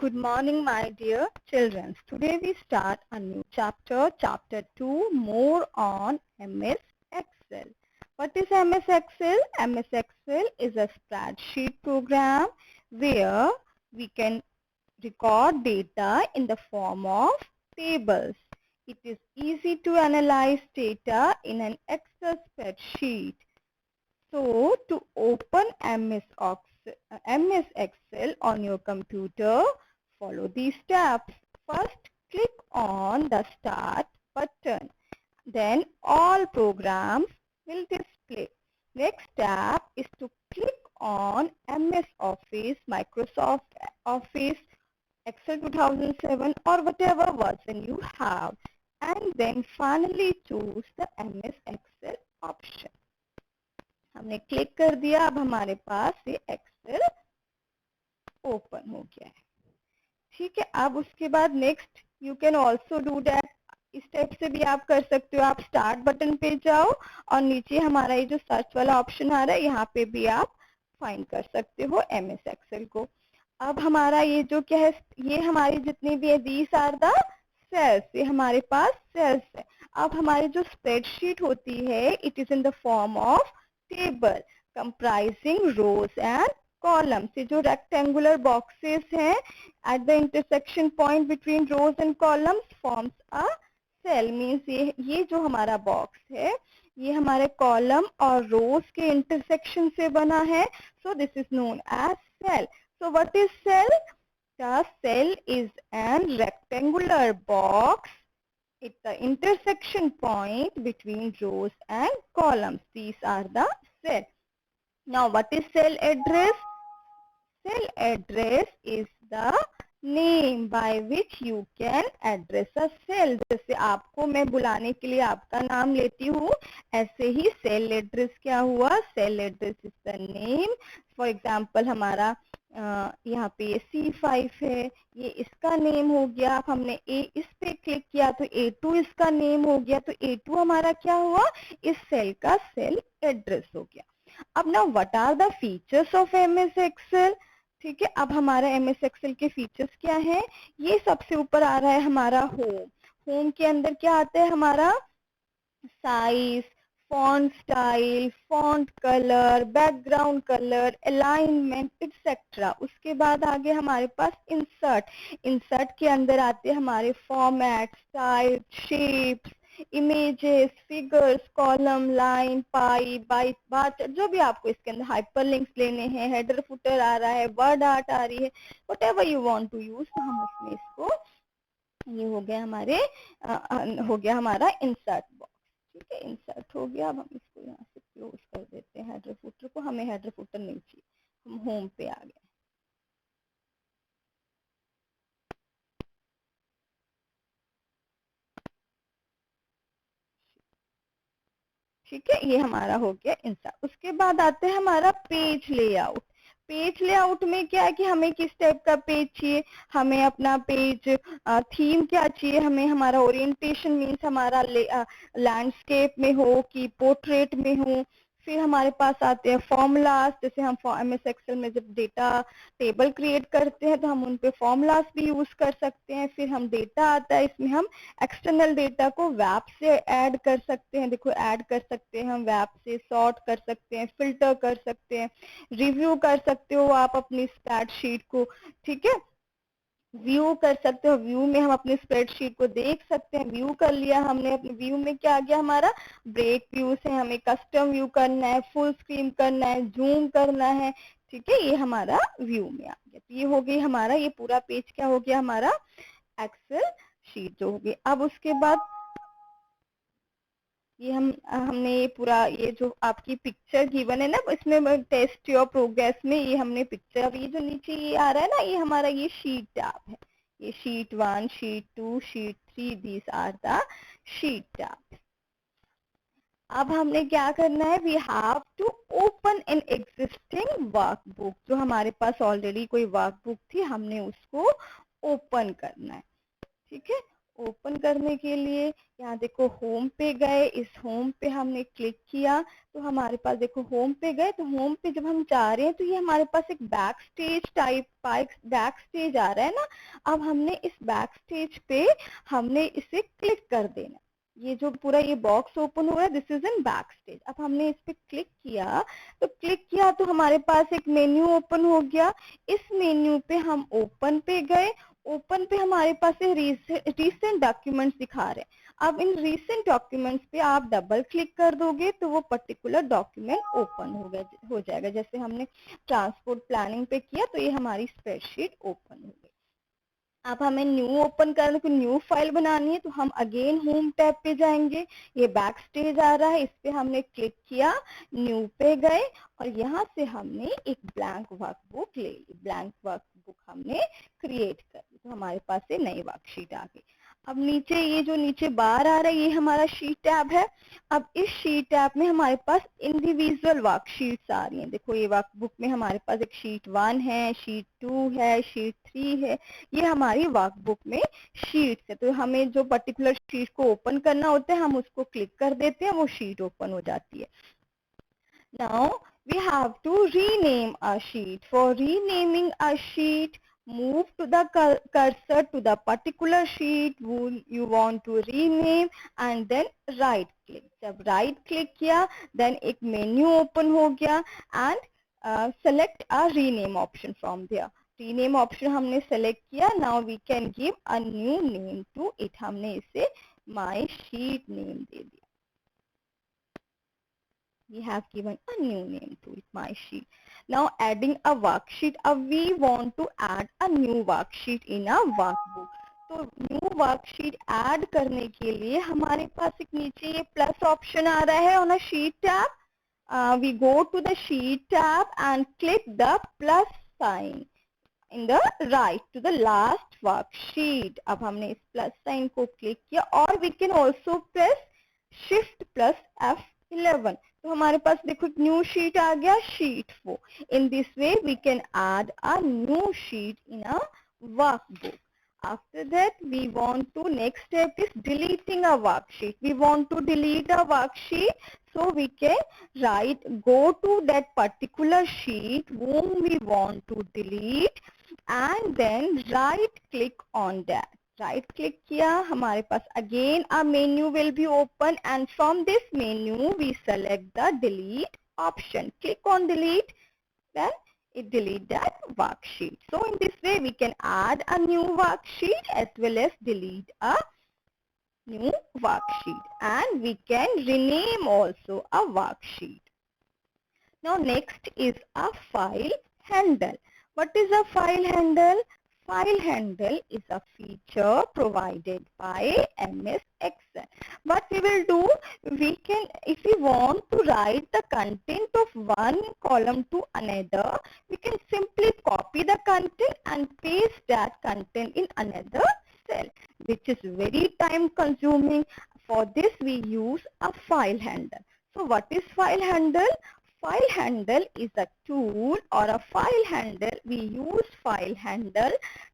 good morning, my dear children. Today we start a new chapter, chapter 2, more on MS Excel. What is MS Excel? MS Excel is a spreadsheet program where we can record data in the form of tables. It is easy to analyze data in an Excel spreadsheet. So, to open MS Excel on your computer, follow these steps. First, click on the Start button. Then, all programs will display. Next step is to click on MS Office, Microsoft Office, Excel 2007 or whatever version you have. And then finally choose the MS Excel option. हमने click कर दिया, अब हमारे पास ये Excel open हो गया है. ठीक है, अब उसके बाद next you can also do that. इस टाइप से भी आप कर सकते हो. आप स्टार्ट बटन पे जाओ और नीचे हमारा ये जो सर्च वाला ऑप्शन आ रहा है यहाँ पे भी आप फाइंड कर सकते हो एमएस एक्सेल को. अब हमारा ये जो क्या है, ये हमारी जितनी भी है दीज आर द सेल्स, ये हमारे पास सेल्स है. अब हमारी जो स्प्रेडशीट होती है it is in the form of table comprising rows and columns. ये जो rectangular boxes हैं at the intersection point between rows and columns forms a cell. means ये जो हमारा बॉक्स है ये हमारे कॉलम और रोज के इंटरसेक्शन से बना है. so this is known as cell. so what is cell? The cell is an rectangular box at the intersection point between rows and columns. These are the cell. Now what is cell address? Cell address is the name by which you can address a cell. जैसे आपको मैं बुलाने के लिए आपका नाम लेती हूँ, ऐसे ही cell address क्या हुआ? Cell address is the name. For example हमारा यहाँ पे ये C5 है, ये इसका नेम हो गया. अब हमने इस पे क्लिक किया तो A2 इसका नेम हो गया. तो A2 हमारा क्या हुआ? इस सेल का सेल एड्रेस हो गया. अब ना what are the features of MS Excel? ठीक है, अब हमारा एमएस एक्सेल के फीचर्स क्या है? ये सबसे ऊपर आ रहा है हमारा होम. होम के अंदर क्या आता है? हमारा size, font style, font colour, background colour, alignment etcetera. उसके बाद आगे हमारे पास इंसर्ट. इंसर्ट के अंदर आते हैं हमारे format, style, shapes, images, figures, column, line, pie, byte, bar, जो भी आपको इसके अंदर हाइपरलिंक्स लेने हैं, हेडर फुटर आ रहा है, वर्ड आर्ट आ रही है, whatever you want to use, तो हम उसमें इसको, ये हो गया हमारे हो गया हमारा इंसर्ट बॉक्स. ठीक है, इंसर्ट हो गया. अब हम इसको यहाँ से क्लोज कर देते हैं हेडर फुटर को. हमें हेडर फुटर नहीं चाहिए, हम होम पे आ गए. ठीक है, ये हमारा हो गया इंसर्ट. उसके बाद आते हैं हमारा पेज लेआउट. पेज लेआउट में क्या है कि हमें किस टाइप का पेज चाहिए? हमें अपना पेज थीम क्या चाहिए? हमें हमारा ओरिएंटेशन मीन्स हमारा लैंडस्केप में हो कि पोर्ट्रेट में हो. फिर हमारे पास आते हैं फॉर्मूलाज. जैसे हम एमएस एक्सेल में जब डेटा टेबल क्रिएट करते हैं तो हम उन पे फॉर्मूलाज भी यूज कर सकते हैं. फिर हम डेटा आता है, इसमें हम एक्सटर्नल डेटा को वेब से ऐड कर सकते हैं. देखो ऐड कर सकते हैं हम वेब से, सॉर्ट कर सकते हैं, फिल्टर कर सकते हैं, रिव्यू कर सकते हो आप अपनी स्प्रेडशीट को. ठीक है, व्यू कर सकते हो. व्यू में हम अपनी स्प्रेडशीट को देख सकते हैं. व्यू कर लिया हमने. अपने व्यू में क्या आ गया? हमारा ब्रेक व्यूज है. हमें कस्टम व्यू करना है, फुल स्क्रीन करना है, जूम करना है. ठीक है, ये हमारा व्यू में आ गया. तो ये हो गई हमारा, ये पूरा पेज क्या हो गया? हमारा एक्सेल शीट जो हो गई. अब उसके बाद ये हमने ये पूरा, ये जो आपकी पिक्चर गिवन है ना, इसमें टेस्ट योर प्रोग्रेस में ये हमने पिक्चर, अब ये जो नीचे ये आ रहा है ना, ये हमारा ये शीट टैब है. ये sheet 1, sheet 2, sheet 3, these are the sheet tab. अब हमने क्या करना है? We have to open an existing workbook. जो हमारे पास ऑलरेडी कोई वर्कबुक थी, हमने उसको ओपन करना है. ठीक है, ओपन करने के लिए यहाँ देखो होम पे गए, इस होम पे हमने क्लिक किया तो हमारे पास देखो होम पे गए, तो होम पे जब हम जा रहे हैं तो ये हमारे पास एक back stage type back stage आ रहा है ना। अब हमने इस बैक स्टेज पे हमने इसे क्लिक कर देना। ये जो पूरा ये बॉक्स ओपन हो रहा है, this is in back stage. अब हमने इस पे क्लिक किया, तो क्लिक किया तो हमारे पास एक मेन्यू ओपन हो गया। इस मेन्यू पे हम ओपन पे गए, ओपन पे हमारे पास रीसेंट डॉक्यूमेंट्स दिखा रहे हैं। अब इन रीसेंट डॉक्यूमेंट्स पे आप डबल क्लिक कर दोगे तो वो पर्टिकुलर डॉक्यूमेंट ओपन हो जाएगा। जैसे हमने ट्रांसपोर्ट प्लानिंग पे किया तो ये हमारी स्प्रेडशीट ओपन हो गई। अब हमें न्यू ओपन करने को न्यू फाइल बनानी है तो हम अगेन होम टैब पे जाएंगे। ये बैक स्टेज आ रहा है, इस पे हमने क्लिक किया, न्यू पे गए और यहाँ से हमने एक ब्लैंक वर्कबुक ले ली। ब्लैंक वर्कबुक हमने क्रिएट कर दी तो हमारे पास ये नई वर्कशीट आ गई। अब नीचे ये जो नीचे बार आ रहा है ये हमारा शीट टैब है। अब इस शीट टैब में हमारे पास इंडिविजुअल वर्कशीट्स आ रही हैं। देखो ये वर्कबुक में हमारे पास एक शीट 1 है, शीट 2 है, शीट 3 है। ये हमारी वर्कबुक में शीट्स है। तो हमें जो पर्टिकुलर शीट को ओपन करना होता है हम उसको क्लिक कर देते हैं, वो शीट ओपन हो जाती है। Now we have to rename a sheet. For renaming a sheet, move to the cursor to the particular sheet you want to rename and then right click. जब right click किया then एक menu open हो गया and select a rename option from there. Rename option हमने select किया. Now we can give a new name to it. हमने इसे my sheet name दे दिया. We have given a new name to it, my sheet. Now adding a worksheet. We want to add a new worksheet in a workbook. तो new worksheet add करने के लिए हमारे पास एक नीचे ये प्लस ऑप्शन आ रहा है on a sheet tab. We go to the sheet tab and click the plus sign in the right to the last worksheet. अब हमने इस प्लस साइन को क्लिक किया और we can also press shift plus F11. तो हमारे पास देखो एक न्यू शीट आ गया, sheet 4. In this way we can add a new sheet in a workbook. After that, we want to next step is deleting a worksheet. We want to delete a worksheet, so we can go to that particular sheet whom we want to delete, and then right click on that. Right click किया, हमारे पास again a menu will be open and from this menu we select the delete option. Click on delete, then it delete that worksheet. So in this way we can add a new worksheet as well as delete a new worksheet, and we can rename also a worksheet. Now next is a file handle. What is a file handle? File handle is a feature provided by MS Excel. What we will do, we can, if we want to write the content of one column to another, we can simply copy the content and paste that content in another cell, which is very time consuming. For this we use a file handle. So what is file handle? File handle is a tool or a file handle. We use file handle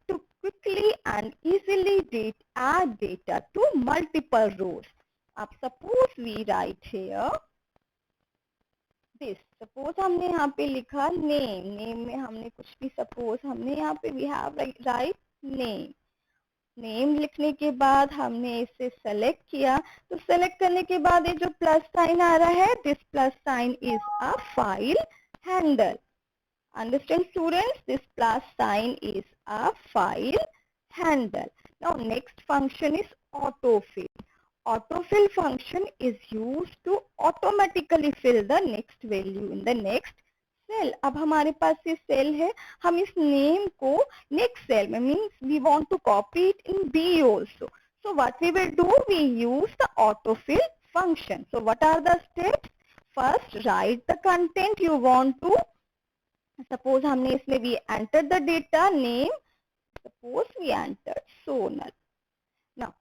to quickly and easily add data to multiple rows. Suppose we write here this. Suppose हमने यहाँ पे लिखा name. Name में हमने कुछ भी suppose हमने यहाँ पे we have write name. Name लिखने के बाद हमने इसे सेलेक्ट किया, तो सेलेक्ट करने के बाद ये जो प्लस साइन आ रहा है, this plus sign is a file handle. Understand students, this plus sign is a file handle. Now next function is autofill. Autofill function is used to automatically fill the next value in the next cell. अब हमारे पास ये cell है, हम इस name को next cell में, means we want to copy it in B also. So what we will do, we use the autofill function. So what are the steps? First, write the content you want to. Suppose हमने इसमें we enter the data name. Suppose we entered Sonal. Now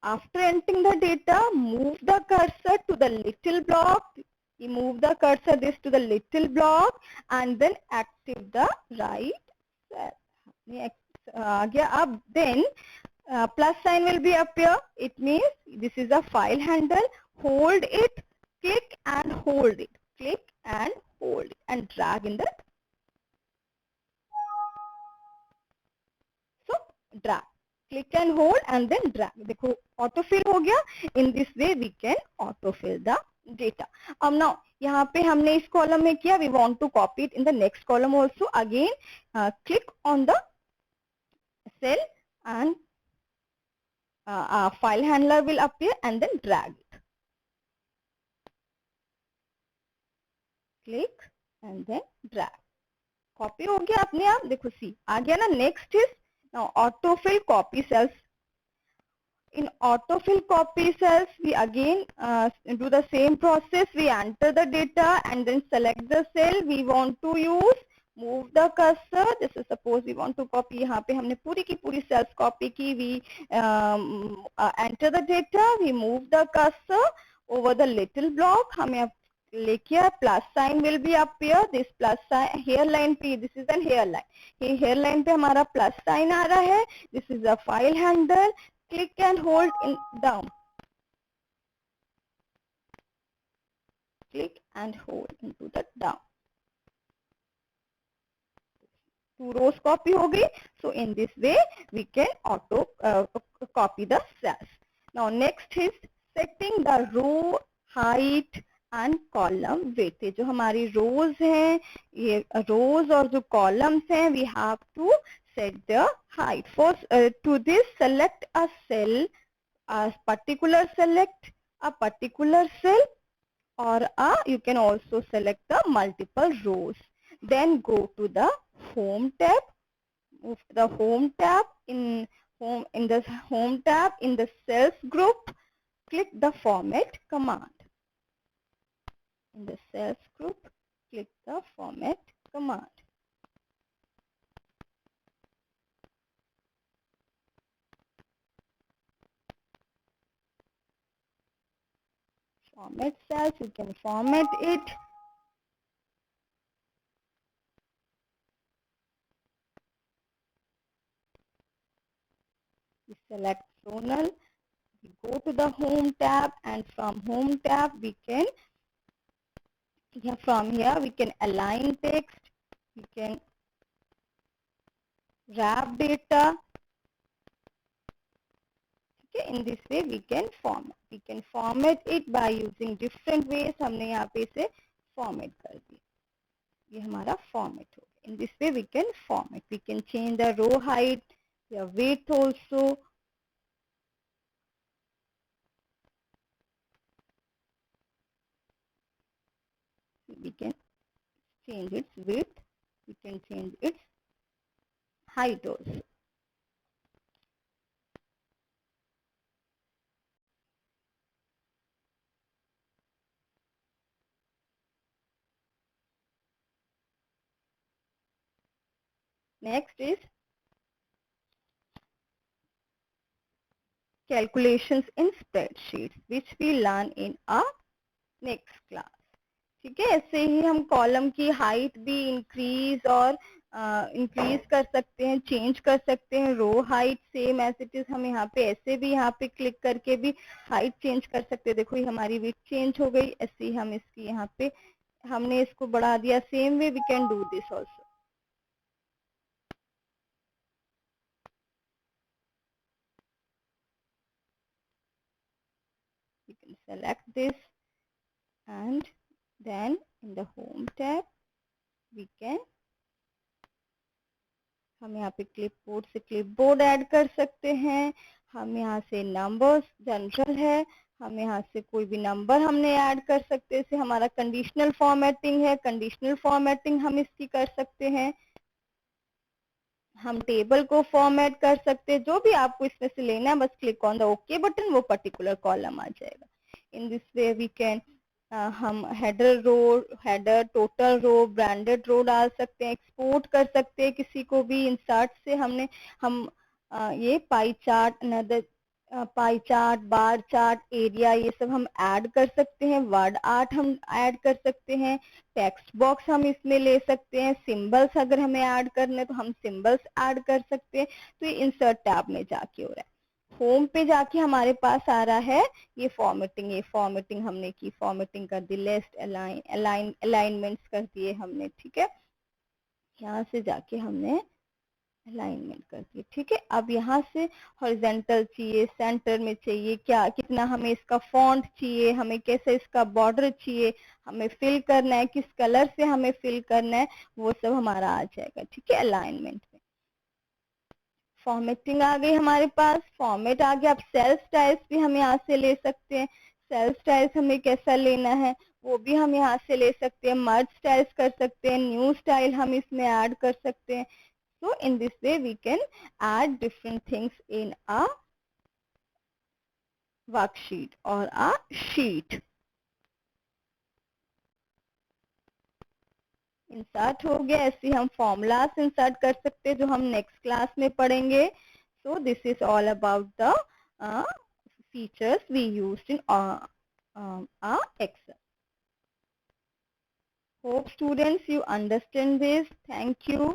after entering the data, move the cursor to the little block. You move the cursor this to the little block and then active the right cell. आ गया. अब then plus sign will be appear. It means this is a file handle. Hold it, click and hold it, click and hold it, and drag in the, so drag, click and hold and then drag. देखो autofill हो गया. In this way we can autofill the data. Now यहाँ पे हमने इस column में किया, we want to copy it in the next column also. Again click on the cell and file handler will appear and then drag it. Click and then drag. Copy हो गया अपने आप. देखो सी आ गया ना. Next is now autofill copy cells. In autofill copy cells, we again do the same process. We enter the data and then select the cell we want to use. Move the cursor. This is suppose we want to copy. यहाँ पे हमने पूरी की पूरी cells copy की. We enter the data. We move the cursor over the little block. हमें लेके plus sign will be appear. This plus sign hairline पे, this is an hairline. ये hairline पे हमारा plus sign आ रहा है. This is a file handle. Click and hold in down. Click and hold into the down. 2 rows copy हो गई. So in this way we can auto copy the cells. Now next is setting the row height and column weightage. जो हमारी rows हैं, ये rows और जो columns हैं, we have to set the height. First to this select a cell, a particular select a particular cell, or you can also select the multiple rows. Then go to the home tab. Move to the home tab. In the home tab in the cells group, click the format command. In the cells group, click the format command. Format cells, you can format it. We select zonal. We go to the home tab, and from home tab we can, from here we can align text, we can wrap data. Okay, in this way we can format. We can format it by using different ways. हमने यहाँ पे इसे format कर दिया. ये हमारा format हो गया. In this way we can format. We can change the row height, the weight also. We can change its width. We can change its height also. Next is calculations in spreadsheets, which we learn in our next class. ठीक है. ऐसे ही हम column की height भी increase और increase कर सकते हैं, चेंज कर सकते हैं. Row height same as it is हम यहाँ पे ऐसे भी यहाँ पे क्लिक करके भी हाइट चेंज कर सकते हैं. देखो ये हमारी विड्थ चेंज हो गई. ऐसे ही हम इसकी यहाँ पे हमने इसको बढ़ा दिया. Same way we can do this also. You can select this and then in the home tab we can, हम यहाँ पे क्लिपबोर्ड से क्लिपबोर्ड ऐड कर सकते हैं. हम यहाँ से नंबर्स जनरल है, हम यहाँ से कोई भी नंबर हमने ऐड कर सकते हैं. जैसे हमारा कंडीशनल फॉर्मेटिंग है, कंडीशनल फॉर्मेटिंग हम इसकी कर सकते हैं. हम टेबल को फॉर्मेट कर सकते हैं. जो भी आपको इसमें से लेना है, बस click on the okay button, वो पर्टिकुलर कॉलम आ जाएगा. In this way we can हम header row, header, total row, branded row डाल सकते हैं. एक्सपोर्ट कर सकते हैं किसी को भी. इंसर्ट से हम ये pie chart, another pie chart, bar chart, area, ये सब हम ऐड कर सकते हैं. वर्ड आर्ट हम ऐड कर सकते हैं. टेक्स्ट बॉक्स हम इसमें ले सकते हैं. सिंबल्स अगर हमें ऐड करने तो हम सिंबल्स ऐड कर सकते हैं. तो ये इंसर्ट टैब में जाके हो रहा है. होम पे जाके हमारे पास आ रहा है ये फॉर्मेटिंग हमने की, फॉर्मेटिंग कर दी, लिस्ट अलाइनमेंट्स कर दिए हमने, ठीक है। यहाँ से जाके हमने अलाइनमेंट कर दिए, ठीक है। अब यहाँ से हॉरिजेंटल चाहिए, सेंटर में चाहिए, क्या कितना हमें इसका फॉन्ट चाहिए, हमें कैसे इसका बॉर्डर चाहिए, हमें फिल करना है, किस कलर से हमें फिल करना है, वो सब हमारा आ जाएगा, ठीक है, अलाइनमेंट में। फॉर्मेटिंग आ गई हमारे पास, फॉर्मेट आ गया। अब सेल स्टाइल्स भी हम यहाँ से ले सकते हैं। सेल स्टाइल्स हमें कैसा लेना है वो भी हम यहाँ से ले सकते हैं। मर्ज स्टाइल्स कर सकते हैं, न्यू स्टाइल हम इसमें ऐड कर सकते हैं। So in this way we can add different things in a worksheet or a sheet. Insert हो गया। ऐसे हम फॉर्मूलास इंसर्ट कर सकते हैं जो हम नेक्स्ट क्लास में पढ़ेंगे। So this is all about the features we used in Excel. Hope students you understand this. Thank you.